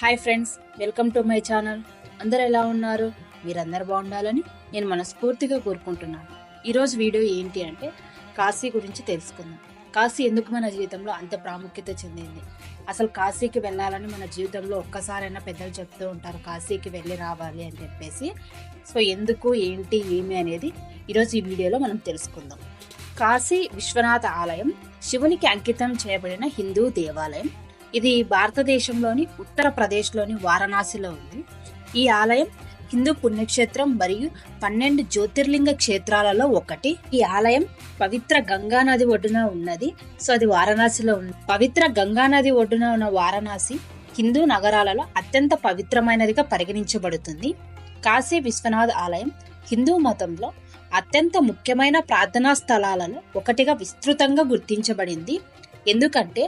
Hi friends, welcome to my channel. అందరు ఎలా ఉన్నారు? మీరందరూ బాగుండాలని నేను మనస్ఫూర్తిగా కోరుకుంటున్నాను. ఈరోజు వీడియో ఏంటి అంటే కాశీ గురించి తెలుసుకుందాం. కాశీ ఎందుకు మన జీవితంలో అంత ప్రాముఖ్యత చెందింది? అసలు కాశీకి వెళ్ళాలని మన జీవితంలో ఒక్కసారైనా పెద్దలు చెప్తూ ఉంటారు, కాశీకి వెళ్ళి రావాలి అని చెప్పేసి. సో ఎందుకు, ఏంటి, ఏమి అనేది ఈరోజు ఈ వీడియోలో మనం తెలుసుకుందాం. కాశీ విశ్వనాథ ఆలయం శివునికి అంకితం చేయబడిన హిందూ దేవాలయం. ఇది భారతదేశంలోని ఉత్తరప్రదేశ్లోని వారణాసిలో ఉంది. ఈ ఆలయం హిందూ పుణ్యక్షేత్రం మరియు 12 జ్యోతిర్లింగ క్షేత్రాలలో ఒకటి. ఈ ఆలయం పవిత్ర గంగా నది ఒడ్డున ఉన్నది. సో అది వారణాసిలో ఉంది. పవిత్ర గంగా నది ఒడ్డున ఉన్న వారణాసి హిందూ నగరాలలో అత్యంత పవిత్రమైనదిగా పరిగణించబడుతుంది. కాశీ విశ్వనాథ ఆలయం హిందూ మతంలో అత్యంత ముఖ్యమైన ప్రార్థనా స్థలాలలో ఒకటిగా విస్తృతంగా గుర్తించబడింది. ఎందుకంటే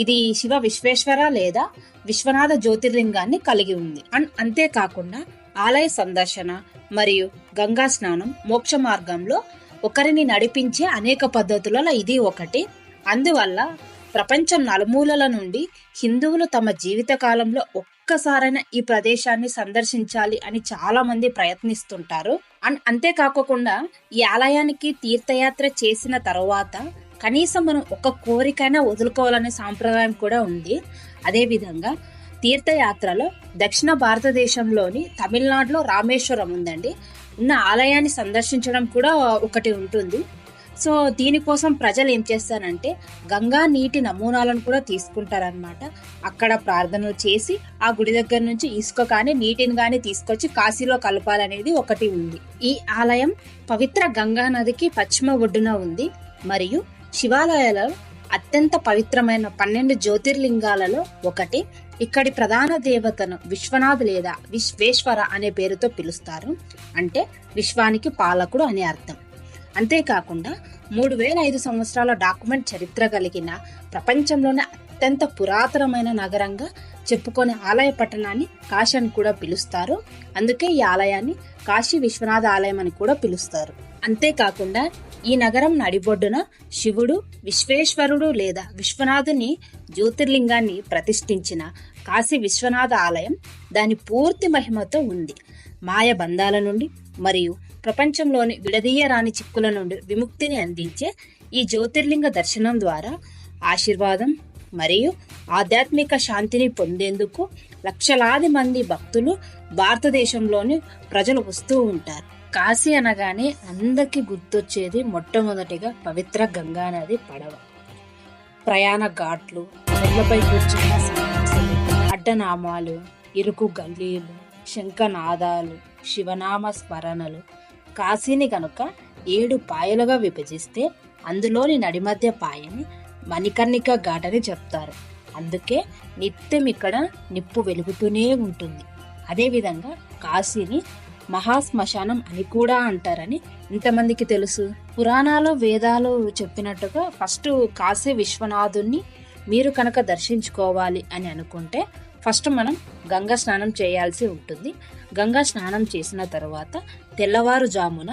ఇది శివ విశ్వేశ్వర లేదా విశ్వనాథ జ్యోతిర్లింగాన్ని కలిగి ఉంది. అంతేకాకుండా ఆలయ సందర్శన మరియు గంగా స్నానం మోక్ష మార్గంలో ఒకరిని నడిపించే అనేక పద్ధతులలో ఇది ఒకటి. అందువల్ల ప్రపంచం నలుమూలల నుండి హిందువులు తమ జీవిత కాలంలో ఒక్కసారైనా ఈ ప్రదేశాన్ని సందర్శించాలి అని చాలా మంది ప్రయత్నిస్తుంటారు. అంతేకాకుండా ఈ ఆలయానికి తీర్థయాత్ర చేసిన తరువాత కనీసం మనం ఒక కోరికైనా వదులుకోవాలనే సాంప్రదాయం కూడా ఉంది. అదేవిధంగా తీర్థయాత్రలో దక్షిణ భారతదేశంలోని తమిళనాడులో రామేశ్వరం ఉందండి. ఉన్న ఆలయాన్ని సందర్శించడం కూడా ఒకటి ఉంటుంది. సో దీనికోసం ప్రజలు ఏం చేస్తారంటే గంగా నీటి నమూనాలను కూడా తీసుకుంటారనమాట. అక్కడ ప్రార్థనలు చేసి ఆ గుడి దగ్గర నుంచి ఇసుక కానీ నీటిని కానీ తీసుకొచ్చి కాశీలో కలపాలనేది ఒకటి ఉంది. ఈ ఆలయం పవిత్ర గంగా నదికి పశ్చిమ ఒడ్డున ఉంది మరియు శివాలయాలలో అత్యంత పవిత్రమైన 12 జ్యోతిర్లింగాలలో ఒకటి. ఇక్కడి ప్రధాన దేవతను విశ్వనాథ్ లేదా విశ్వేశ్వర అనే పేరుతో పిలుస్తారు. అంటే విశ్వానికి పాలకుడు అనే అర్థం. అంతేకాకుండా 3005 సంవత్సరాల డాక్యుమెంట్ చరిత్ర కలిగిన ప్రపంచంలోనే అత్యంత పురాతనమైన నగరంగా చెప్పుకునే ఆలయ పట్టణాన్ని కాశీ అని కూడా పిలుస్తారు. అందుకే ఈ ఆలయాన్ని కాశీ విశ్వనాథ ఆలయం అని కూడా పిలుస్తారు. అంతేకాకుండా ఈ నగరం నడిబొడ్డున శివుడు, విశ్వేశ్వరుడు లేదా విశ్వనాథుని జ్యోతిర్లింగాన్ని ప్రతిష్ఠించిన కాశీ విశ్వనాథ ఆలయం దాని పూర్తి మహిమతో ఉంది. మాయ బంధాల నుండి మరియు ప్రపంచంలోని విడదీయరాని చిక్కుల నుండి విముక్తిని అందించే ఈ జ్యోతిర్లింగ దర్శనం ద్వారా ఆశీర్వాదం మరియు ఆధ్యాత్మిక శాంతిని పొందేందుకు లక్షలాది మంది భక్తులు భారతదేశంలోని ప్రజలు వస్తూ ఉంటారు. కాశీ అనగానే అందరికీ గుర్తొచ్చేది మొట్టమొదటిగా పవిత్ర గంగా నది పడవ, ప్రయాణ ఘాట్లు, మెట్లపై కూర్చున్న సన్యాసులు, అడ్డనామాలు, ఇరుకు గల్లీలు, శంఖనాదాలు, శివనామ స్మరణలు. కాశీని గనుక 7 పాయలుగా విభజిస్తే అందులోని నడిమధ్య పాయని మణికర్ణిక ఘాట్ అని చెప్తారు. అందుకే నిత్యం ఇక్కడ నిప్పు వెలుగుతూనే ఉంటుంది. అదేవిధంగా కాశీని మహాశ్మశానం అని కూడా అంటారని ఇంతమందికి తెలుసు? పురాణాలు, వేదాలు చెప్పినట్టుగా ఫస్ట్ కాశీ విశ్వనాథుని మీరు కనుక దర్శించుకోవాలి అని అనుకుంటే ఫస్ట్ మనం గంగా స్నానం చేయాల్సి ఉంటుంది. గంగా స్నానం చేసిన తర్వాత తెల్లవారుజామున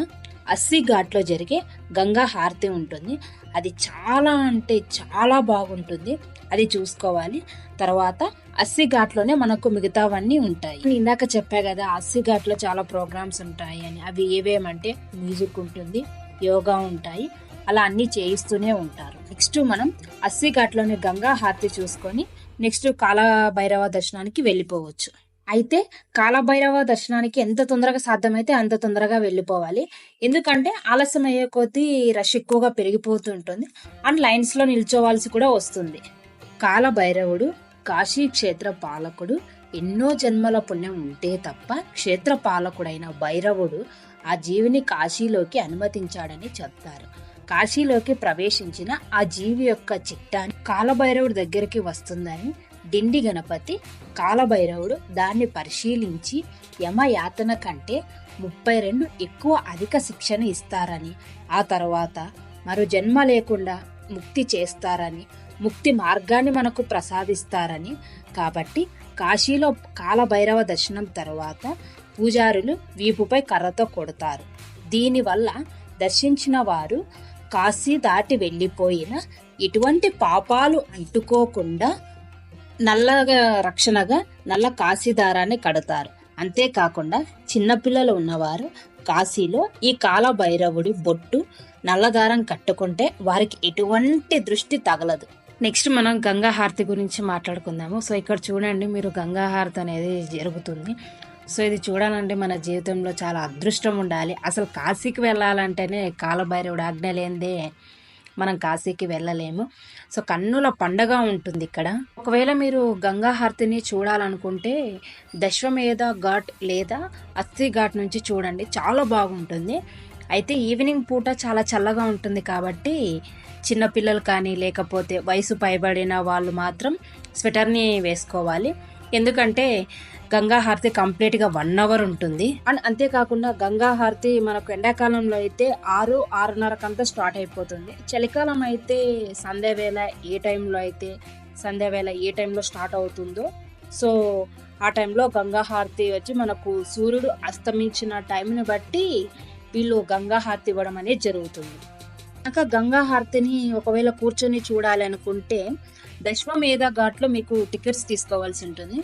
80 ఘాట్లో జరిగే గంగా హారతి ఉంటుంది. అది చాలా అంటే చాలా బాగుంటుంది. అది చూసుకోవాలి. తర్వాత 80 ఘాట్లోనే మనకు మిగతావన్నీ ఉంటాయి. ఇందాక చెప్పా కదా 80 ఘాట్లో చాలా ప్రోగ్రామ్స్ ఉంటాయి అని. అవి ఏవేమంటే మ్యూజిక్ ఉంటుంది, యోగా ఉంటాయి, అలా అన్ని చేయిస్తూనే ఉంటారు. నెక్స్ట్ మనం 80 ఘాట్లోనే గంగా హారతి చూసుకొని నెక్స్ట్ కాలభైరవ దర్శనానికి వెళ్ళిపోవచ్చు. అయితే కాలభైరవ దర్శనానికి ఎంత తొందరగా సాధ్యమైతే అంత తొందరగా వెళ్ళిపోవాలి. ఎందుకంటే ఆలస్యం అయ్యే కొద్దీ రష్ ఎక్కువగా పెరిగిపోతూ ఉంటుంది అండ్ లైన్స్ లో నిల్చోవాల్సి కూడా వస్తుంది. కాలభైరవుడు కాశీ క్షేత్ర పాలకుడు. ఎన్నో జన్మల పుణ్యం ఉంటే తప్ప క్షేత్ర పాలకుడైన భైరవుడు ఆ జీవిని కాశీలోకి అనుమతించాడని చెప్తారు. కాశీలోకి ప్రవేశించిన ఆ జీవి యొక్క చిట్టాన్ని కాలభైరవుడి దగ్గరికి వస్తుందని డిండి గణపతి కాలభైరవుడు దాన్ని పరిశీలించి యమయాతన కంటే 32 ఎక్కువ అధిక శిక్షణ ఇస్తారని, ఆ తర్వాత మరో జన్మ లేకుండా ముక్తి చేస్తారని, ముక్తి మార్గాన్ని మనకు ప్రసాదిస్తారని. కాబట్టి కాశీలో కాలభైరవ దర్శనం తర్వాత పూజారులు వీపుపై కర్రతో కొడతారు. దీనివల్ల దర్శించిన వారు కాశీ దాటి వెళ్ళిపోయిన ఎటువంటి పాపాలు అంటుకోకుండా నల్లగా రక్షణగా నల్ల కాశీ దారాన్ని కడతారు. అంతేకాకుండా చిన్నపిల్లలు ఉన్నవారు కాశీలో ఈ కాల భైరవుడి బొట్టు నల్లదారం కట్టుకుంటే వారికి ఎటువంటి దృష్టి తగలదు. నెక్స్ట్ మనం గంగా హారతి గురించి మాట్లాడుకుందాము. సో ఇక్కడ చూడండి, మీరు గంగా హారతి అనేది జరుగుతుంది. సో ఇది చూడాలంటే మన జీవితంలో చాలా అదృష్టం ఉండాలి. అసలు కాశీకి వెళ్ళాలంటేనే కాలభైరవుడు ఆజ్ఞ లేనిదే మనం కాశీకి వెళ్ళలేము. సో కన్నుల పండగ ఉంటుంది ఇక్కడ. ఒకవేళ మీరు గంగా హారతిని చూడాలనుకుంటే దశ్వమేధ ఘాట్ లేదా అస్థి ఘాట్ నుంచి చూడండి, చాలా బాగుంటుంది. అయితే ఈవినింగ్ పూట చాలా చల్లగా ఉంటుంది కాబట్టి చిన్నపిల్లలు కానీ లేకపోతే వయసు పైబడిన వాళ్ళు మాత్రం స్వెటర్ని వేసుకోవాలి. ఎందుకంటే గంగా హారతి కంప్లీట్గా 1 అవర్ ఉంటుంది. అండ్ అంతేకాకుండా గంగా హారతి మనకు ఎండాకాలంలో అయితే 6-6:30 స్టార్ట్ అయిపోతుంది. చలికాలం అయితే సంధ్యావేళ ఏ టైంలో స్టార్ట్ అవుతుందో సో ఆ టైంలో గంగా హారతి వచ్చి మనకు సూర్యుడు అస్తమించిన టైంని బట్టి వీళ్ళు గంగా హారతి ఇవ్వడం అనేది జరుగుతుంది. ఇంకా గంగా హారతిని ఒకవేళ కూర్చొని చూడాలి అనుకుంటే దశ్వమేధ ఘాట్లో మీకు టికెట్స్ తీసుకోవాల్సి ఉంటుంది.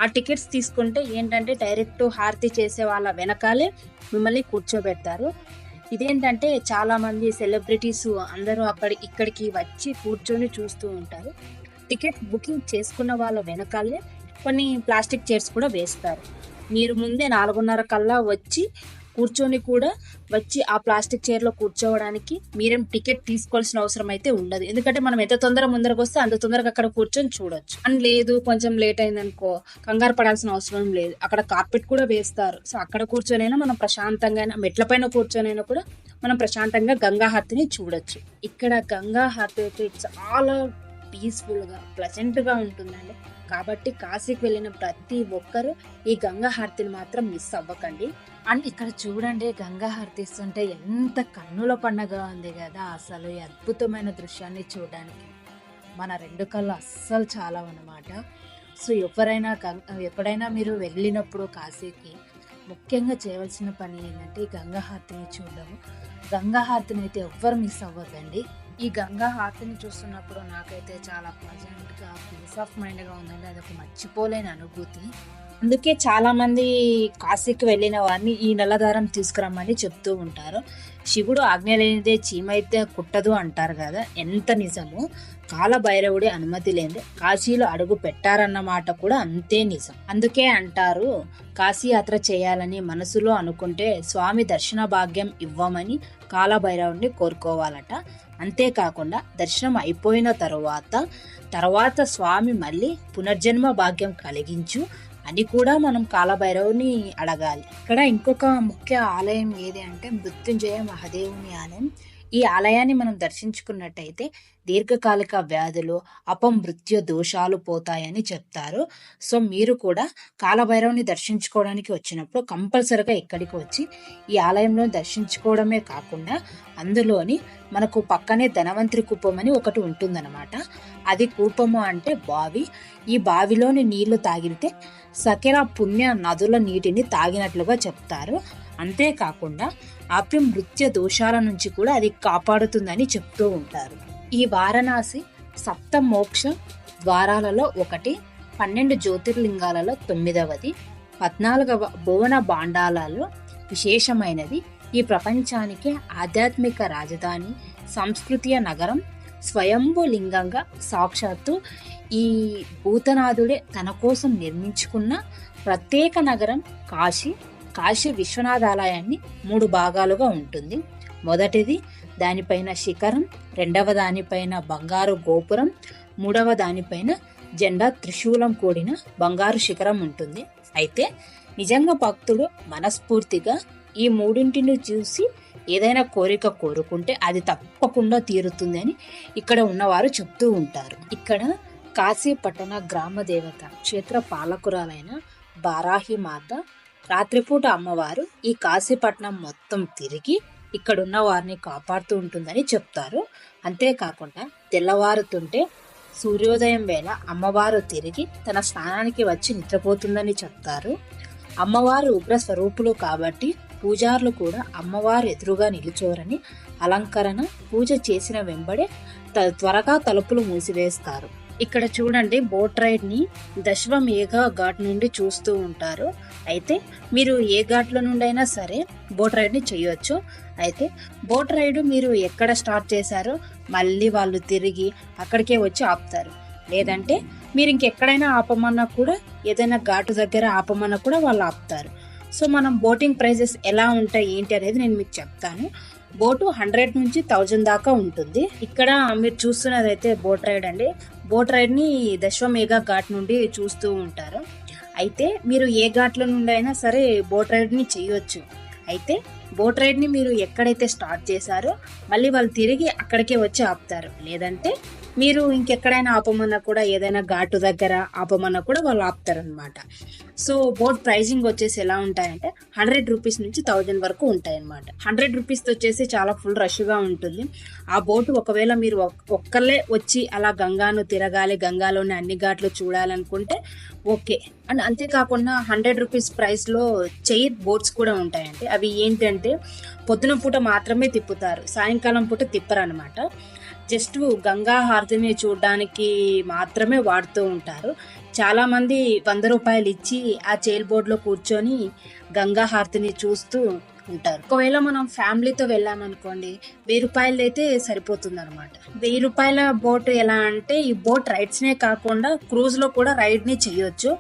ఆ టికెట్స్ తీసుకుంటే ఏంటంటే డైరెక్ట్ హారతి చేసే వాళ్ళ వెనకాలే మిమ్మల్ని కూర్చోబెడతారు. ఇదేంటంటే చాలా మంది సెలబ్రిటీస్ అందరూ ఇక్కడికి వచ్చి కూర్చొని చూస్తూ ఉంటారు. టికెట్ బుకింగ్ చేసుకున్న వాళ్ళ వెనకాలే కొన్ని ప్లాస్టిక్ చైర్స్ కూడా వేస్తారు. మీరు ముందే 4:30 కల్లా వచ్చి ఆ ప్లాస్టిక్ చైర్లో కూర్చోవడానికి మీరేం టికెట్ తీసుకోవాల్సిన అవసరం అయితే ఉండదు. ఎందుకంటే మనం ఎంత ముందరకు వస్తే అంత తొందరగా అక్కడ కూర్చొని చూడొచ్చు. అని లేదు కొంచెం లేట్ అయిందనుకో కంగారు పడాల్సిన అవసరం లేదు. అక్కడ కార్పెట్ కూడా వేస్తారు. సో అక్కడ కూర్చొనైనా మనం ప్రశాంతంగా, మెట్ల పైన కూర్చొనైనా కూడా మనం ప్రశాంతంగా గంగా హారతిని చూడొచ్చు. ఇక్కడ గంగా హారతి అయితే చాలా పీస్ఫుల్గా ప్లెజెంట్గా ఉంటుందండి. కాబట్టి కాశీకి వెళ్ళిన ప్రతి ఒక్కరూ ఈ గంగా హారతిని మాత్రం మిస్ అవ్వకండి. అండ్ ఇక్కడ చూడండి, గంగా హారతి ఇస్తుంటే ఎంత కన్నుల పండగ ఉంది కదా. అసలు ఈ అద్భుతమైన దృశ్యాన్ని చూడడానికి మన 2 కళ్ళు అస్సలు చాలా అన్నమాట. సో ఎప్పుడైనా మీరు వెళ్ళినప్పుడు కాశీకి ముఖ్యంగా చేయవలసిన పని ఏంటంటే ఈ గంగా హారతిని చూడడం. గంగా హారతిని అయితే ఎవ్వరు మిస్ అవ్వద్దండి. ఈ గంగా హారతిని చూస్తున్నప్పుడు నాకైతే చాలా ప్లెజెంట్గా, పీస్ ఆఫ్ మైండ్గా ఉందండి. అదొక మర్చిపోలేని అనుభూతి. అందుకే చాలా మంది కాశీకి వెళ్ళిన వారిని ఈ నల్లదారం తీసుకురమ్మని చెప్తూ ఉంటారు. శివుడు ఆజ్ఞ లేనిదే చీమైతే కుట్టదు అంటారు కదా, ఎంత నిజము. కాలభైరవుడి అనుమతి లేనిదే కాశీలో అడుగు పెట్టారన్నమాట కూడా అంతే నిజం. అందుకే అంటారు, కాశీ యాత్ర చేయాలని మనసులో అనుకుంటే స్వామి దర్శన భాగ్యం ఇవ్వమని కాలభైరవుడిని కోరుకోవాలట. అంతేకాకుండా దర్శనం అయిపోయిన తర్వాత స్వామి మళ్ళీ పునర్జన్మ భాగ్యం కలిగించు అని కూడా మనం కాలభైరవుని అడగాలి. ఇక్కడ ఇంకొక ముఖ్య ఆలయం ఏది అంటే మృత్యుంజయ మహాదేవుని ఆలయం. ఈ ఆలయాన్ని మనం దర్శించుకున్నట్టయితే దీర్ఘకాలిక వ్యాధులు, అపమృత్యు దోషాలు పోతాయని చెప్తారు. సో మీరు కూడా కాలభైరవుని దర్శించుకోవడానికి వచ్చినప్పుడు కంపల్సరిగా ఇక్కడికి వచ్చి ఈ ఆలయంలో దర్శించుకోవడమే కాకుండా అందులోని మనకు పక్కనే ధనవంతరి కూపం అని ఒకటి ఉంటుందన్నమాట. అది కూపము అంటే బావి. ఈ బావిలోని నీళ్లు తాగితే సకల పుణ్య నదుల నీటిని తాగినట్లుగా చెప్తారు. అంతేకాకుండా అపమృత్యు దోషాల నుంచి కూడా అది కాపాడుతుందని చెప్తూ ఉంటారు. ఈ వారణాసి 7 మోక్ష ద్వారాలలో ఒకటి, 12 జ్యోతిర్లింగాలలో 9వది, 14వ భువన భాండాలలో విశేషమైనది. ఈ ప్రపంచానికి ఆధ్యాత్మిక రాజధాని, సంస్కృతియ నగరం, స్వయంభూ లింగంగా సాక్షాత్తు ఈ భూతనాథుడే తన కోసం నిర్మించుకున్న ప్రత్యేక నగరం కాశీ విశ్వనాథ ఆలయాన్ని 3 భాగాలుగా ఉంటుంది. మొదటిది దానిపైన శిఖరం, 2వ దానిపైన బంగారు గోపురం, 3వ దానిపైన జెండా త్రిశూలం కూడిన బంగారు శిఖరం ఉంటుంది. అయితే నిజంగా భక్తుడు మనస్ఫూర్తిగా ఈ 3ంటిని చూసి ఏదైనా కోరిక కోరుకుంటే అది తప్పకుండా తీరుతుంది అని ఇక్కడ ఉన్నవారు చెప్తూ ఉంటారు. ఇక్కడ కాశీ పట్టణ గ్రామ దేవత క్షేత్ర పాలకురాలైన బారాహి మాత రాత్రిపూట అమ్మవారు ఈ కాశీపట్నం మొత్తం తిరిగి ఇక్కడున్న వారిని కాపాడుతూ ఉంటుందని చెప్తారు. అంతేకాకుండా తెల్లవారుతుంటే సూర్యోదయం వేళ అమ్మవారు తిరిగి తన స్థానానికి వచ్చి నిద్రపోతుందని చెప్తారు. అమ్మవారు ఉగ్ర స్వరూపులు కాబట్టి పూజారులు కూడా అమ్మవారు ఎదురుగా నిలుచోరని అలంకరణ పూజ చేసిన వెంబడే త్వరగా తలుపులు మూసివేస్తారు. ఇక్కడ చూడండి, బోట్ రైడ్ ని దశవమేఘ ఘాట్ నుండి చూస్తూ ఉంటారు. అయితే మీరు ఏ ఘాట్లో నుండి అయినా సరే బోట్ రైడ్ ని చేయొచ్చు. అయితే బోట్ రైడ్ మీరు ఎక్కడ స్టార్ట్ చేశారో మళ్ళీ వాళ్ళు తిరిగి అక్కడికే వచ్చి ఆపుతారు. లేదంటే మీరు ఇంకెక్కడైనా ఆపమన్నా కూడా, ఏదైనా ఘాటు దగ్గర ఆపమన్నా కూడా వాళ్ళు ఆపుతారు. సో మనం బోటింగ్ ప్రైజెస్ ఎలా ఉంటాయి ఏంటి అనేది నేను మీకు చెప్తాను. బోటు 100 నుంచి 1000 దాకా ఉంటుంది. ఇక్కడ మీరు చూస్తున్నదైతే బోట్ రైడ్ అండి. బోట్ రైడ్ ని దశవమేఘ ఘాట్ నుండి చూస్తూ ఉంటారు. అయితే మీరు ఏ ఘాట్ల నుండి అయినా సరే బోట్ రైడ్ ని చేయొచ్చు. అయితే బోట్ రైడ్ ని మీరు ఎక్కడైతే స్టార్ట్ చేశారో మళ్ళీ వాళ్ళు తిరిగి అక్కడికే వచ్చి ఆపుతారు. లేదంటే మీరు ఇంకెక్కడైనా ఆపమన్నా కూడా, ఏదైనా ఘాటు దగ్గర ఆపమన్నా కూడా వాళ్ళు ఆపుతారు అనమాట. సో బోట్ ప్రైజింగ్ వచ్చేసి ఎలా ఉంటాయంటే 100 రూపీస్ నుంచి 1000 వరకు ఉంటాయి అనమాట. 100 రూపీస్ వచ్చేసి చాలా ఫుల్ రష్గా ఉంటుంది. ఆ బోటు ఒకవేళ మీరు ఒక్కళ్ళే వచ్చి అలా గంగాను తిరగాలి, గంగాలోని అన్ని ఘాట్లు చూడాలనుకుంటే ఓకే. అండ్ అంతేకాకుండా 100 రూపీస్ ప్రైస్లో చైర్ బోట్స్ కూడా ఉంటాయండి. అవి ఏంటంటే పొద్దున పూట మాత్రమే తిప్పుతారు, సాయంకాలం పూట తిప్పరు అనమాట. జస్ట్ గంగా హారతిని చూడడానికి మాత్రమే వాడుతూ ఉంటారు. చాలా మంది 100 రూపాయలు ఇచ్చి ఆ చైర్ బోర్డ్లో కూర్చొని గంగా హారతిని చూస్తూ ఉంటారు. ఒకవేళ మనం ఫ్యామిలీతో వెళ్ళామనుకోండి, 1000 రూపాయలు అయితే సరిపోతుంది అనమాట. 1000 రూపాయల బోట్ ఎలా అంటే, ఈ బోట్ రైడ్స్నే కాకుండా క్రూజ్ లో కూడా రైడ్ ని చేయొచ్చు.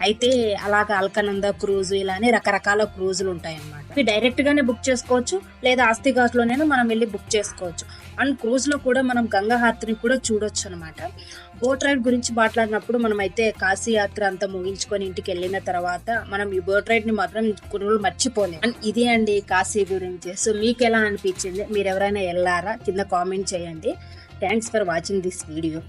అయితే అలాగా అల్కనంద క్రూజ్, ఇలానే రకరకాల క్రూజులు ఉంటాయి అన్నమాట. ఇవి డైరెక్ట్ గానే బుక్ చేసుకోవచ్చు, లేదా ఆస్తి ఘాట్ లోనైనా మనం వెళ్ళి బుక్ చేసుకోవచ్చు. అండ్ క్రూజ్ లో కూడా మనం గంగా హారతిని కూడా చూడొచ్చు అనమాట. బోట్ రైడ్ గురించి మాట్లాడినప్పుడు మనం అయితే కాశీ యాత్ర అంతా ముగించుకొని ఇంటికి వెళ్ళిన తర్వాత మనం ఈ బోట్ రైడ్ ని మాత్రం కొన్ని మర్చిపోలేం. అండ్ ఇదే అండి కాశీ గురించి. సో మీకు ఎలా అనిపించింది? మీరు ఎవరైనా వెళ్ళారా? కింద కామెంట్ చేయండి. Thanks for watching this video.